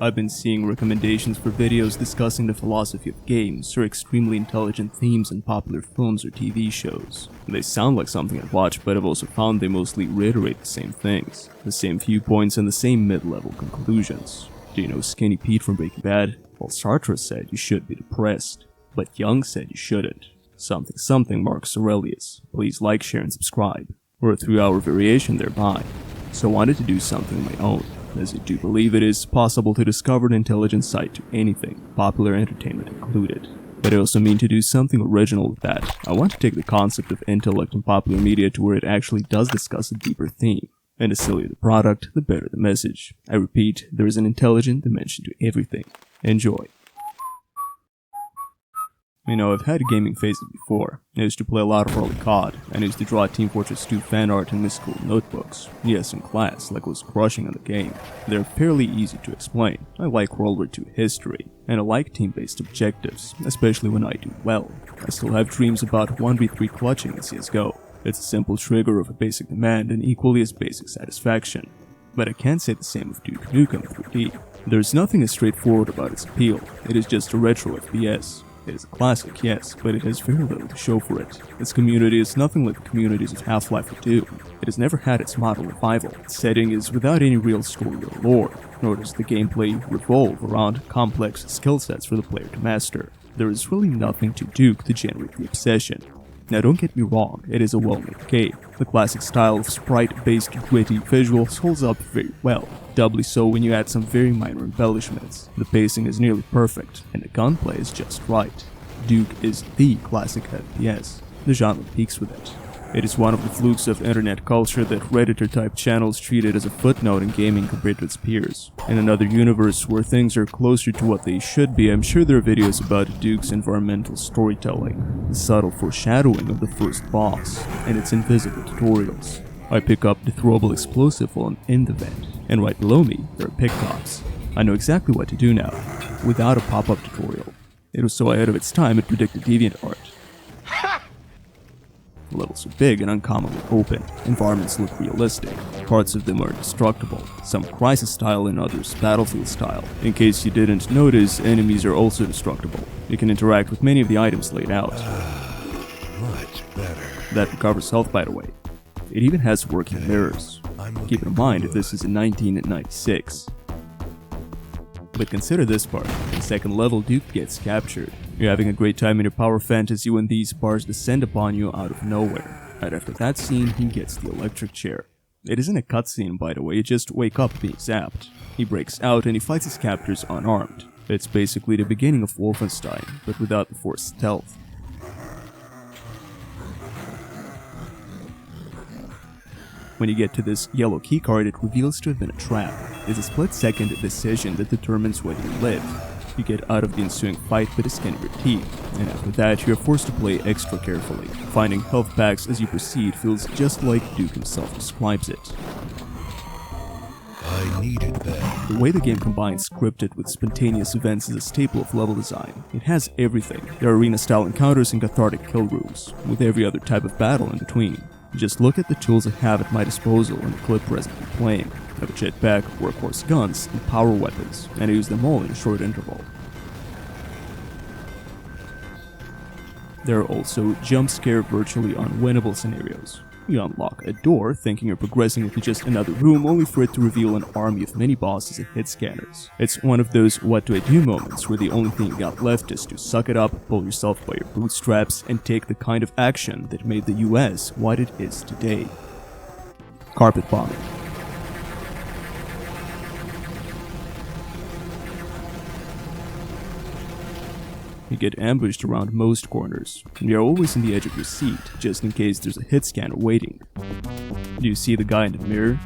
I've been seeing recommendations for videos discussing the philosophy of games or extremely intelligent themes in popular films or TV shows. They sound like something I'd watch, but I've also found they mostly reiterate the same things, the same viewpoints and the same mid-level conclusions. Do you know Skinny Pete from Breaking Bad? Well, Sartre said you should be depressed, but Jung said you shouldn't. Something Marcus Aurelius. Please like, share, and subscribe. Or a 3-hour variation thereby. So I wanted to do something of my own, as I do believe it is possible to discover an intelligent side to anything, popular entertainment included. But I also mean to do something original with that. I want to take the concept of intellect in popular media to where it actually does discuss a deeper theme. And the sillier the product, the better the message. I repeat, there is an intelligent dimension to everything. Enjoy. You know, I've had gaming phases before. I used to play a lot of early COD, and I used to draw Team Fortress 2 fan art in mystical notebooks. Yes, in class, like I was crushing on the game. They're fairly easy to explain. I like World War II history, and I like team-based objectives, especially when I do well. I still have dreams about 1v3 clutching in CSGO. It's a simple trigger of a basic demand and equally as basic satisfaction. But I can't say the same of Duke Nukem 3D. There's nothing as straightforward about its appeal. It is just a retro FPS. It is a classic, yes, but it has very little to show for it. Its community is nothing like the communities of Half-Life or Doom. It has never had its model revival. Its setting is without any real story or lore, nor does the gameplay revolve around complex skill sets for the player to master. There is really nothing to Duke to generate the obsession. Now don't get me wrong, it is a well-made game. The classic style of sprite-based gritty visuals holds up very well, doubly so when you add some very minor embellishments. The pacing is nearly perfect, and the gunplay is just right. Duke is the classic FPS. The genre peaks with it. It is one of the flukes of internet culture that Redditor-type channels treat it as a footnote in gaming compared to its peers. In another universe where things are closer to what they should be, I'm sure there are videos about Duke's environmental storytelling, the subtle foreshadowing of the first boss, and its invisible tutorials. I pick up the throwable explosive while I'm in the vent, and right below me, there are pickpots. I know exactly what to do now, without a pop-up tutorial. It was so ahead of its time it predicted DeviantArt. The levels are big and uncommonly open. Environments look realistic. Parts of them are indestructible. Some Crisis style and others Battlefield style. In case you didn't notice, enemies are also destructible. You can interact with many of the items laid out. Much better. That recovers health, by the way. It even has working mirrors. Keep in mind if this is in 1996. But consider this part. In the second level, Duke gets captured. You're having a great time in your power fantasy when these bars descend upon you out of nowhere. Right after that scene, he gets the electric chair. It isn't a cutscene, by the way, you just wake up being zapped. He breaks out and he fights his captors unarmed. It's basically the beginning of Wolfenstein, but without the forced stealth. When you get to this yellow keycard, it reveals to have been a trap. It's a split-second decision that determines whether you live. You get out of the ensuing fight by the skin of your teeth, and after that you are forced to play extra carefully. Finding health packs as you proceed feels just like Duke himself describes it. I needed that. The way the game combines scripted with spontaneous events is a staple of level design. It has everything. There are arena-style encounters and cathartic kill rooms, with every other type of battle in between. Just look at the tools I have at my disposal in the clip presently playing. I have a jetpack, workhorse guns, and power weapons, and I use them all in a short interval. There are also jump scare virtually unwinnable scenarios. You unlock a door thinking you're progressing into just another room only for it to reveal an army of mini-bosses and hit scanners. It's one of those what do I do moments where the only thing you got left is to suck it up, pull yourself by your bootstraps, and take the kind of action that made the US what it is today. Carpet bombing. You get ambushed around most corners, and you're always in the edge of your seat, just in case there's a hit scanner waiting. Do you see the guy in the mirror?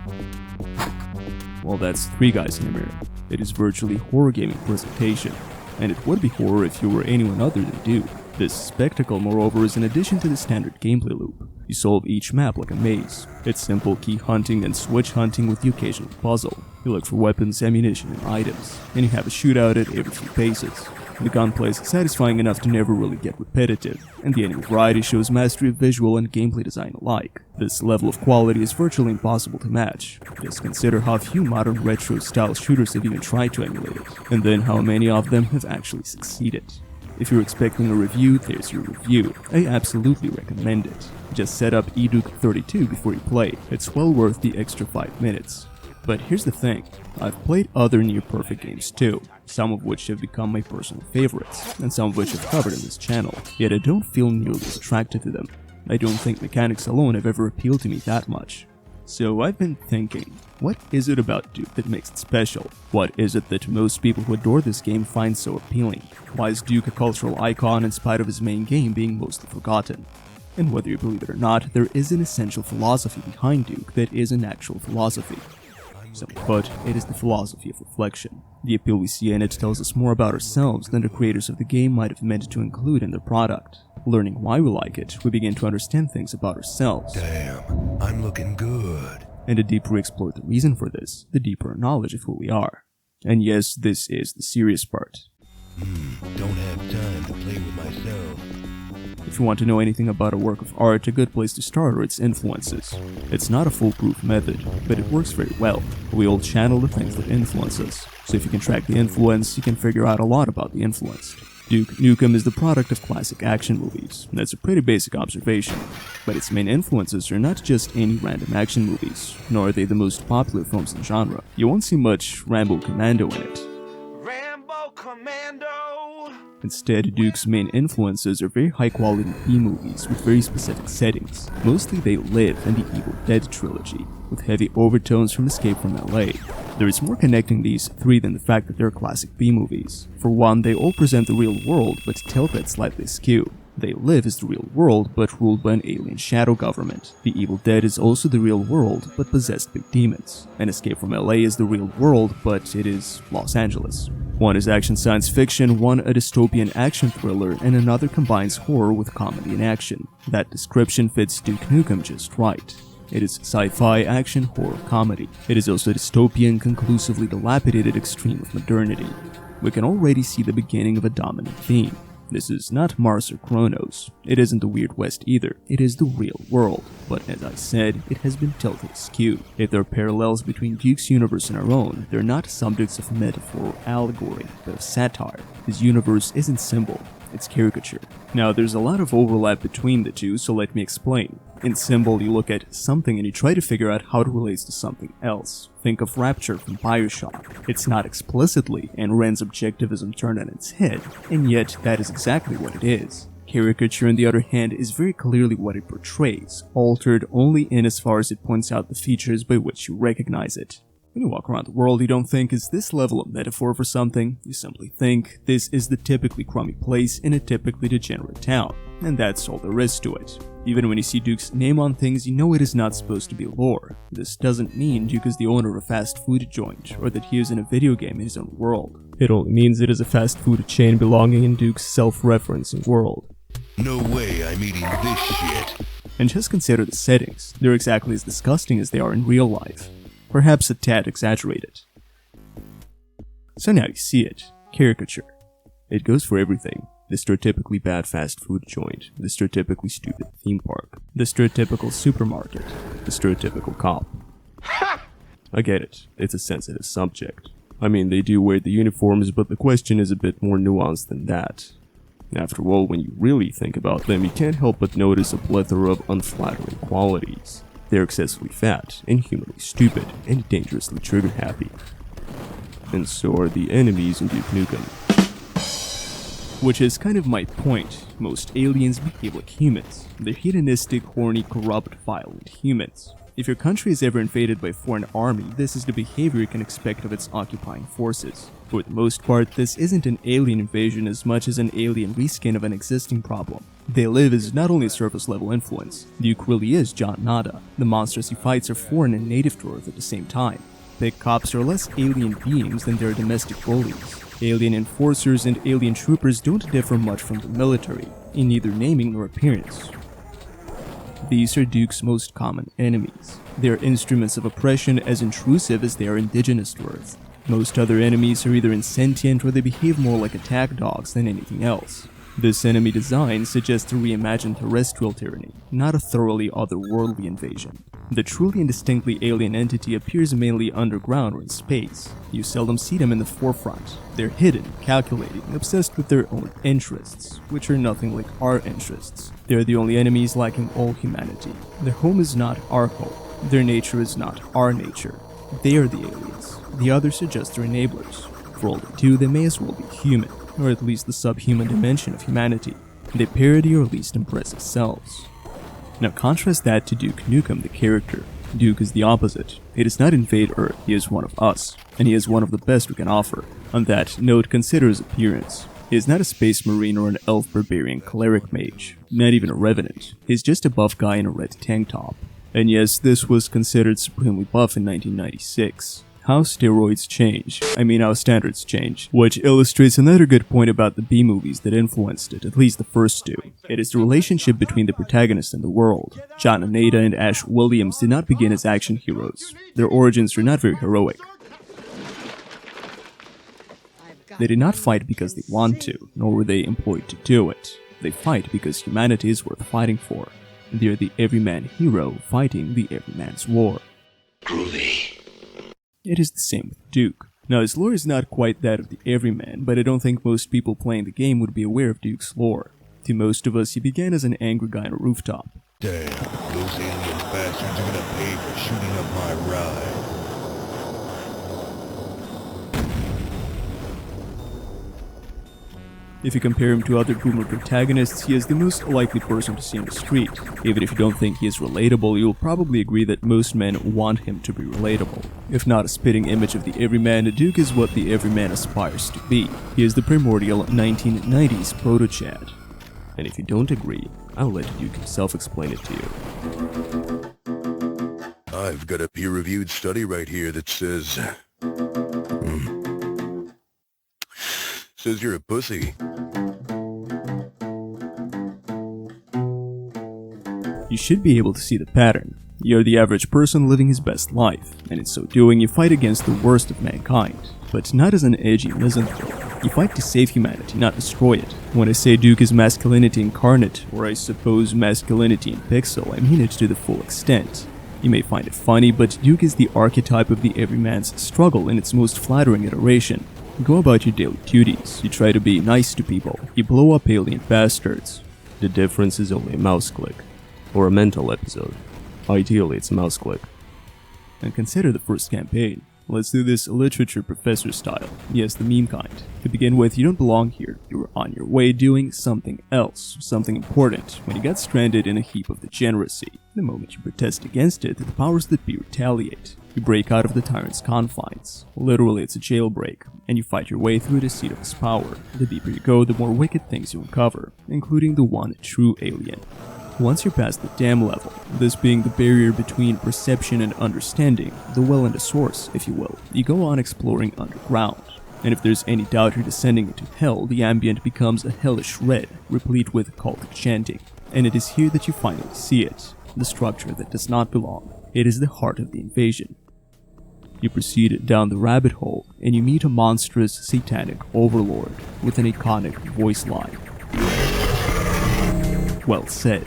Well, that's 3 guys in the mirror. It is virtually horror gaming presentation, and it would be horror if you were anyone other than Duke. This spectacle, moreover, is in addition to the standard gameplay loop. You solve each map like a maze. It's simple key hunting and switch hunting with the occasional puzzle. You look for weapons, ammunition, and items, and you have a shootout at every few paces. The gunplay is satisfying enough to never really get repetitive, and the enemy variety shows mastery of visual and gameplay design alike. This level of quality is virtually impossible to match. Just consider how few modern retro-style shooters have even tried to emulate it, and then how many of them have actually succeeded. If you're expecting a review, there's your review. I absolutely recommend it. Just set up eDuke 32 before you play. It's well worth the extra 5 minutes. But here's the thing, I've played other near-perfect games too, some of which have become my personal favorites, and some of which I've covered in this channel, yet I don't feel nearly as attracted to them. I don't think mechanics alone have ever appealed to me that much. So I've been thinking, what is it about Duke that makes it special? What is it that most people who adore this game find so appealing? Why is Duke a cultural icon in spite of his main game being mostly forgotten? And whether you believe it or not, there is an essential philosophy behind Duke that is an actual philosophy. Simply put, it is the philosophy of reflection. The appeal we see in it tells us more about ourselves than the creators of the game might have meant to include in their product. Learning why we like it, we begin to understand things about ourselves. Damn, I'm looking good. And the deeper we explore the reason for this, the deeper our knowledge of who we are. And yes, this is the serious part. Don't have time to play with myself. If you want to know anything about a work of art, a good place to start are its influences. It's not a foolproof method, but it works very well. We all channel the things that influence us, so if you can track the influence, you can figure out a lot about the influenced. Duke Nukem is the product of classic action movies. That's a pretty basic observation. But its main influences are not just any random action movies, nor are they the most popular films in the genre. You won't see much Rambo Commando in it. Rambo Commando! Instead, Duke's main influences are very high-quality B-movies with very specific settings. Mostly they live in the Evil Dead trilogy, with heavy overtones from Escape from LA. There is more connecting these three than the fact that they're classic B-movies. For one, they all present the real world, but tilt it slightly askew. They live as the real world, but ruled by an alien shadow government. The Evil Dead is also the real world, but possessed by demons. And Escape from LA is the real world, but it is Los Angeles. One is action science fiction, one a dystopian action thriller, and another combines horror with comedy and action. That description fits Duke Nukem just right. It is sci-fi, action, horror, comedy. It is also a dystopian, conclusively dilapidated extreme of modernity. We can already see the beginning of a dominant theme. This is not Mars or Kronos. It isn't the Weird West either. It is the real world. But as I said, it has been tilted askew. If there are parallels between Duke's universe and our own, they're not subjects of metaphor or allegory, but of satire. His universe isn't symbol, it's caricature. Now, there's a lot of overlap between the two, so let me explain. In Symbol, you look at something and you try to figure out how it relates to something else. Think of Rapture from Bioshock. It's not explicitly, and Ren's objectivism turned on its head, and yet that is exactly what it is. Caricature, on the other hand, is very clearly what it portrays, altered only in as far as it points out the features by which you recognize it. When you walk around the world, you don't think, is this level a metaphor for something? You simply think, this is the typically crummy place in a typically degenerate town. And that's all there is to it. Even when you see Duke's name on things, you know it is not supposed to be lore. This doesn't mean Duke is the owner of a fast food joint, or that he is in a video game in his own world. It only means it is a fast food chain belonging in Duke's self-referencing world. No way I'm eating this shit. And just consider the settings. They're exactly as disgusting as they are in real life. Perhaps a tad exaggerated. So now you see it. Caricature. It goes for everything. The stereotypically bad fast food joint, the stereotypically stupid theme park, the stereotypical supermarket, the stereotypical cop. I get it, it's a sensitive subject. I mean, they do wear the uniforms, but the question is a bit more nuanced than that. After all, when you really think about them, you can't help but notice a plethora of unflattering qualities. They're excessively fat, inhumanly stupid, and dangerously trigger-happy. And so are the enemies in Duke Nukem. Which is kind of my point. Most aliens behave like humans. They're hedonistic, horny, corrupt, violent humans. If your country is ever invaded by a foreign army, this is the behavior you can expect of its occupying forces. For the most part, this isn't an alien invasion as much as an alien reskin of an existing problem. They live as not only a surface-level influence. Duke really is John Nada. The monsters he fights are foreign and native to Earth at the same time. Big cops are less alien beings than their domestic bullies. Alien enforcers and alien troopers don't differ much from the military, in neither naming nor appearance. These are Duke's most common enemies. They are instruments of oppression as intrusive as they are indigenous to Earth. Most other enemies are either insentient or they behave more like attack dogs than anything else. This enemy design suggests a reimagined terrestrial tyranny, not a thoroughly otherworldly invasion. The truly and distinctly alien entity appears mainly underground or in space. You seldom see them in the forefront. They're hidden, calculating, obsessed with their own interests, which are nothing like our interests. They're the only enemies lacking all humanity. Their home is not our home. Their nature is not our nature. They are the aliens. The others are just their enablers. For all they do, they may as well be human, or at least the subhuman dimension of humanity. They parody or at least impress themselves. Now contrast that to Duke Nukem, the character. Duke is the opposite. He does not invade Earth, he is one of us, and he is one of the best we can offer. On that note, consider his appearance. He is not a space marine or an elf barbarian cleric mage, not even a revenant. He's just a buff guy in a red tank top. And yes, this was considered supremely buff in 1996. How steroids change, how standards change, which illustrates another good point about the B-movies that influenced it, at least the first two. It is the relationship between the protagonist and the world. John Oneida and Ash Williams did not begin as action heroes. Their origins were not very heroic. They did not fight because they want to, nor were they employed to do it. They fight because humanity is worth fighting for. They are the everyman hero fighting the everyman's war. Groovy. It is the same with Duke. Now, his lore is not quite that of the everyman, but I don't think most people playing the game would be aware of Duke's lore. To most of us, he began as an angry guy on a rooftop. Damn, those alien bastards are gonna pay for shooting up my ride. If you compare him to other boomer protagonists, he is the most likely person to see on the street. Even if you don't think he is relatable, you'll probably agree that most men want him to be relatable. If not a spitting image of the everyman, Duke is what the everyman aspires to be. He is the primordial 1990s proto-Chad. And if you don't agree, I'll let Duke himself explain it to you. I've got a peer-reviewed study right here that says... says you're a pussy. You should be able to see the pattern. You're the average person living his best life, and in so doing you fight against the worst of mankind. But not as an edgy misanthrope. You fight to save humanity, not destroy it. When I say Duke is masculinity incarnate, or I suppose masculinity in pixel, I mean it to the full extent. You may find it funny, but Duke is the archetype of the everyman's struggle in its most flattering iteration. You go about your daily duties, you try to be nice to people, you blow up alien bastards. The difference is only a mouse click. Or a mental episode. Ideally, it's a mouse click. And consider the first campaign. Let's do this literature professor style. Yes, the meme kind. To begin with, you don't belong here. You're on your way doing something else, something important, when you get stranded in a heap of degeneracy. The moment you protest against it, the powers that be retaliate. You break out of the tyrant's confines. Literally, it's a jailbreak, and you fight your way through the seat of his power. The deeper you go, the more wicked things you uncover, including the one true alien. Once you're past the dam level, this being the barrier between perception and understanding, the well and the source, if you will, you go on exploring underground. And if there's any doubt you're descending into hell, the ambient becomes a hellish red, replete with cultic chanting. And it is here that you finally see it, the structure that does not belong. It is the heart of the invasion. You proceed down the rabbit hole, and you meet a monstrous satanic overlord with an iconic voice line. Well said.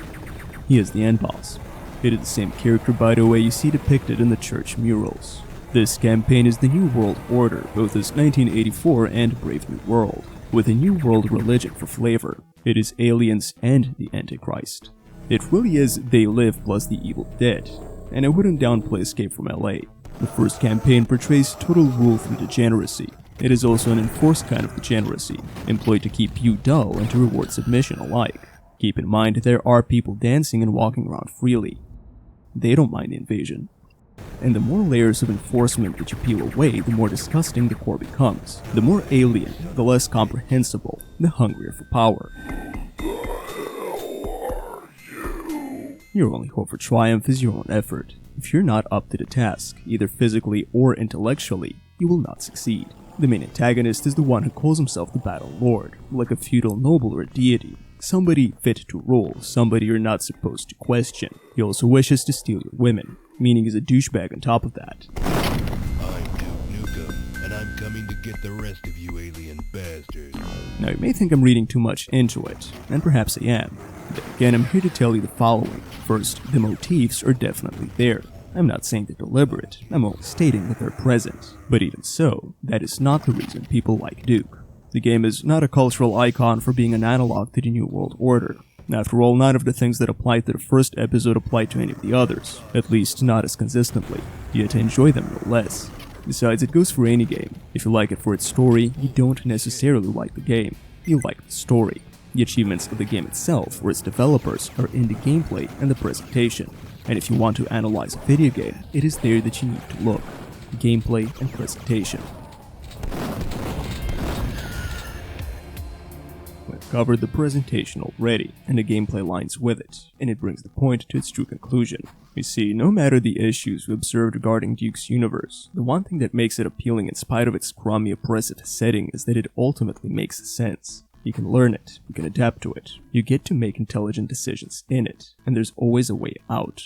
He is the end boss. It is the same character, by the way, you see depicted in the church murals. This campaign is the New World Order, both as 1984 and Brave New World, with a New World religion for flavor. It is aliens and the Antichrist. It really is They Live plus the Evil Dead, and I wouldn't downplay Escape from LA. The first campaign portrays total rule through degeneracy. It is also an enforced kind of degeneracy, employed to keep you dull and to reward submission alike. Keep in mind, there are people dancing and walking around freely. They don't mind the invasion. And the more layers of enforcement that you peel away, the more disgusting the core becomes. The more alien, the less comprehensible, the hungrier for power. Your only hope for triumph is your own effort. If you're not up to the task, either physically or intellectually, you will not succeed. The main antagonist is the one who calls himself the Battle Lord, like a feudal noble or a deity. Somebody fit to rule, somebody you're not supposed to question. He also wishes to steal your women, meaning he's a douchebag on top of that. I'm Duke Nukem, and I'm get the rest of you alien bastards. Now you may think I'm reading too much into it, and perhaps I am. But again, I'm here to tell you the following. First, the motifs are definitely there. I'm not saying they're deliberate, I'm only stating that they're present. But even so, that is not the reason people like Duke. The game is not a cultural icon for being an analog to the New World Order. After all, none of the things that applied to the first episode apply to any of the others, at least not as consistently, yet I enjoy them no less. Besides, it goes for any game. If you like it for its story, you don't necessarily like the game. You like the story. The achievements of the game itself or its developers are in the gameplay and the presentation. And if you want to analyze a video game, it is there that you need to look. Gameplay and presentation. We've covered the presentation already, and the gameplay lines with it, and it brings the point to its true conclusion. You see, no matter the issues we observed regarding Duke's universe, the one thing that makes it appealing in spite of its crummy oppressive setting is that it ultimately makes sense. You can learn it, you can adapt to it, you get to make intelligent decisions in it, and there's always a way out.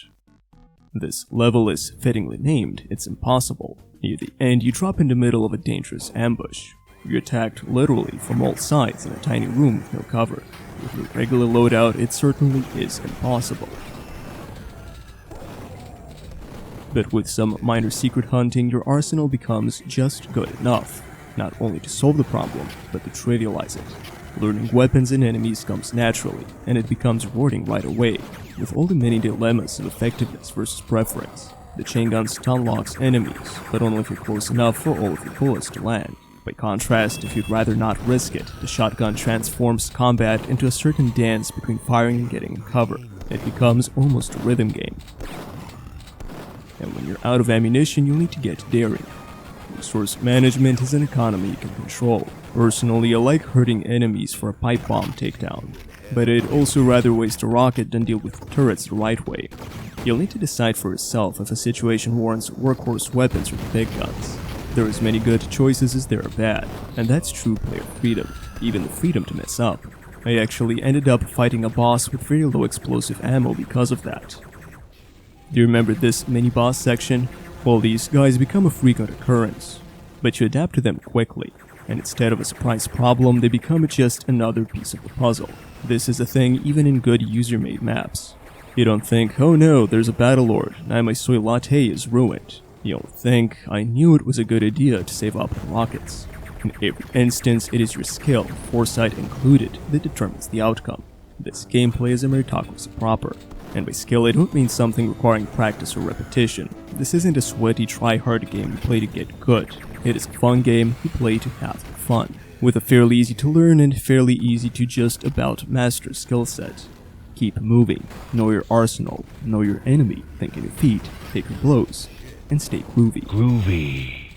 This level is fittingly named, It's Impossible. Near the end, you drop in the middle of a dangerous ambush. You're attacked literally from all sides in a tiny room with no cover. With your regular loadout, it certainly is impossible. But with some minor secret hunting, your arsenal becomes just good enough, not only to solve the problem, but to trivialize it. Learning weapons and enemies comes naturally, and it becomes rewarding right away, with all the many dilemmas of effectiveness versus preference. The chain gun stun locks enemies, but only if you're close enough for all of your bullets to land. By contrast, if you'd rather not risk it, the shotgun transforms combat into a certain dance between firing and getting in cover. It becomes almost a rhythm game. And when you're out of ammunition, you'll need to get daring. Resource management is an economy you can control. Personally, I like hurting enemies for a pipe bomb takedown, but I'd also rather waste a rocket than deal with turrets the right way. You'll need to decide for yourself if a situation warrants workhorse weapons or the big guns. There are as many good choices as there are bad, and that's true player freedom, even the freedom to mess up. I actually ended up fighting a boss with very low explosive ammo because of that. Do you remember this mini-boss section? Well, these guys become a frequent occurrence, but you adapt to them quickly, and instead of a surprise problem, they become just another piece of the puzzle. This is a thing even in good user-made maps. You don't think, oh no, there's a battlelord, now my soy latte is ruined. You don't think, I knew it was a good idea to save up the rockets. In every instance, it is your skill, foresight included, that determines the outcome. This gameplay is a meritocracy proper. And by skill, I don't mean something requiring practice or repetition. This isn't a sweaty, try-hard game you play to get good. It is a fun game you play to have fun, with a fairly easy to learn and fairly easy to just about master skill set. Keep moving, know your arsenal, know your enemy, think on your feet, take your blows, and stay groovy.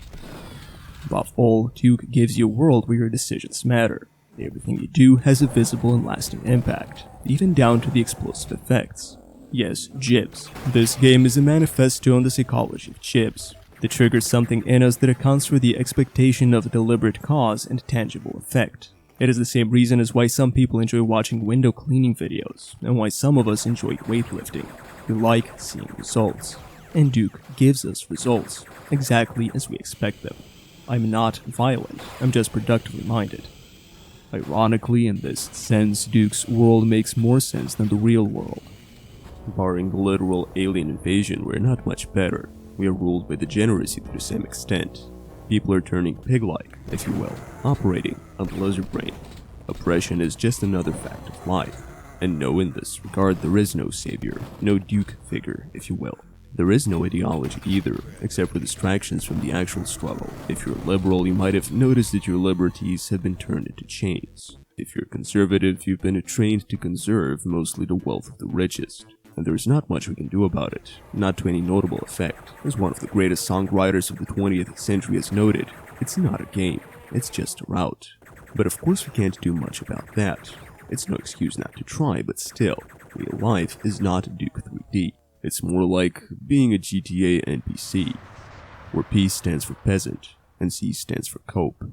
Above all, Duke gives you a world where your decisions matter. Everything you do has a visible and lasting impact, even down to the explosive effects. Yes, jibs. This game is a manifesto on the psychology of jibs. That triggers something in us that accounts for the expectation of a deliberate cause and tangible effect. It is the same reason as why some people enjoy watching window cleaning videos, and why some of us enjoy weightlifting. We like seeing results. And Duke gives us results, exactly as we expect them. I'm not violent, I'm just productively minded. Ironically, in this sense, Duke's world makes more sense than the real world. Barring the literal alien invasion, we're not much better. We are ruled by degeneracy to the same extent. People are turning pig-like, if you will, operating on the lizard brain. Oppression is just another fact of life. And no, in this regard, there is no savior, no Duke figure, if you will. There is no ideology either, except for distractions from the actual struggle. If you're liberal, you might have noticed that your liberties have been turned into chains. If you're conservative, you've been trained to conserve mostly the wealth of the richest. And there's not much we can do about it, not to any notable effect. As one of the greatest songwriters of the 20th century has noted, it's not a game, it's just a route. But of course we can't do much about that. It's no excuse not to try, but still, real life is not Duke 3D. It's more like being a GTA NPC, where P stands for peasant, and C stands for cope,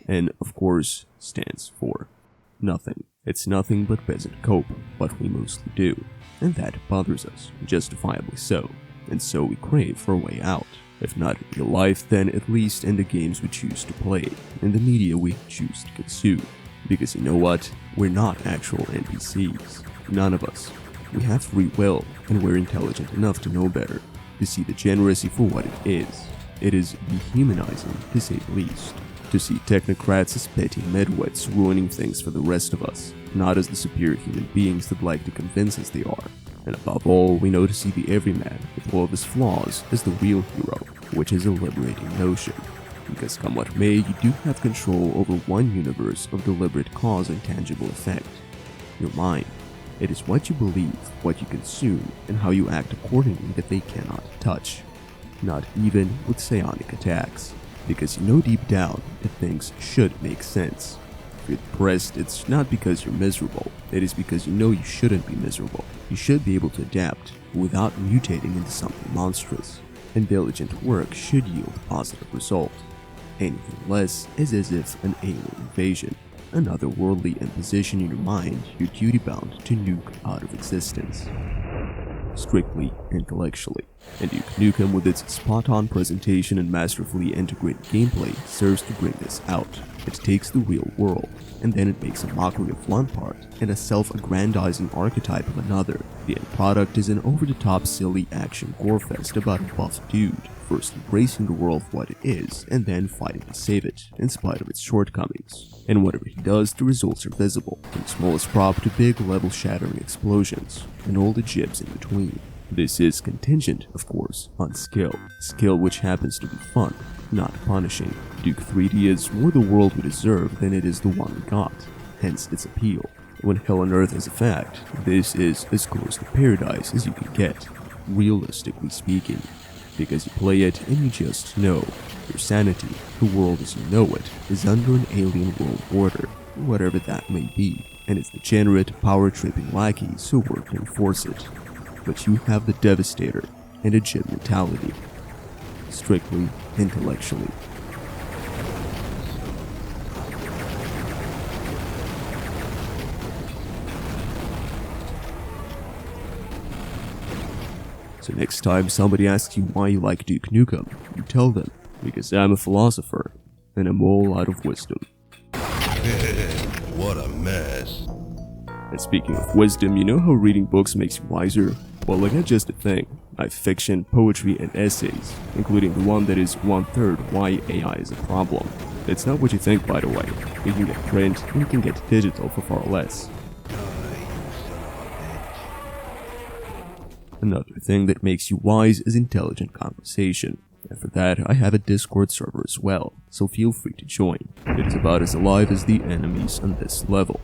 and of course stands for nothing. It's nothing but peasant cope, what we mostly do, and that bothers us, justifiably so, and so we crave for a way out. If not in real life, then at least in the games we choose to play, in the media we choose to consume. Because you know what? We're not actual NPCs. None of us. We have free will, and we're intelligent enough to know better, to see the generacy for what it is. It is dehumanizing, to say the least. To see technocrats as petty midwits ruining things for the rest of us, not as the superior human beings they'd like to convince us they are. And above all, we know to see the everyman, with all of his flaws, as the real hero, which is a liberating notion. Because come what may, you do have control over one universe of deliberate cause and tangible effect. Your mind. It is what you believe, what you consume, and how you act accordingly that they cannot touch. Not even with psionic attacks. Because you know deep down that things should make sense. If you're depressed, it's not because you're miserable, it is because you know you shouldn't be miserable. You should be able to adapt without mutating into something monstrous. And diligent work should yield a positive result. Anything less is as if an alien invasion, an otherworldly imposition in your mind you're duty-bound to nuke out of existence. Strictly intellectually. And Duke Nukem, with its spot-on presentation and masterfully integrated gameplay, serves to bring this out. It takes the real world, and then it makes a mockery of one part, and a self-aggrandizing archetype of another. The end product is an over-the-top silly action gorefest about a buff dude, first embracing the world for what it is, and then fighting to save it, in spite of its shortcomings. And whatever he does, the results are visible, from the smallest prop to big level-shattering explosions, and all the jibs in between. This is contingent, of course, on skill. Skill which happens to be fun, not punishing. Duke 3D is more the world we deserve than it is the one we got, hence its appeal. When Hell on Earth is a fact, this is as close to paradise as you can get, realistically speaking. Because you play it and you just know. Your sanity, the world as you know it, is under an alien world order, whatever that may be, and it's degenerate, power-tripping lackeys who work to enforce it. But you have the Devastator and a Gib Mentality. Strictly intellectually. So next time somebody asks you why you like Duke Nukem, you tell them, because I'm a philosopher, and I'm all out of wisdom. What a mess. And speaking of wisdom, you know how reading books makes you wiser? Well, like that's just a thing. I have fiction, poetry, and essays, including the one that is 1/3 why AI is a problem. It's not what you think, by the way. You can get print, and you can get digital for far less. Another thing that makes you wise is intelligent conversation. And for that, I have a Discord server as well, so feel free to join. It is about as alive as the enemies on this level.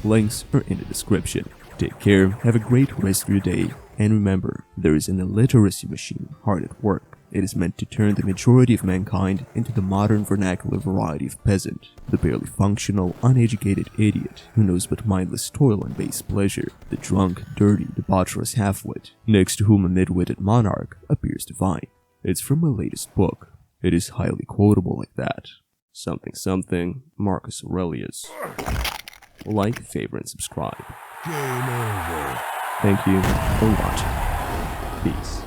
Links are in the description. Take care, have a great rest of your day, and remember, there is an illiteracy machine hard at work. It is meant to turn the majority of mankind into the modern vernacular variety of peasant, the barely functional, uneducated idiot who knows but mindless toil and base pleasure, the drunk, dirty, debaucherous half-wit, next to whom a mid-witted monarch appears divine. It's from my latest book. It is highly quotable like that. Something something, Marcus Aurelius. Like, favorite, and subscribe. Game over. Thank you for watching. Peace.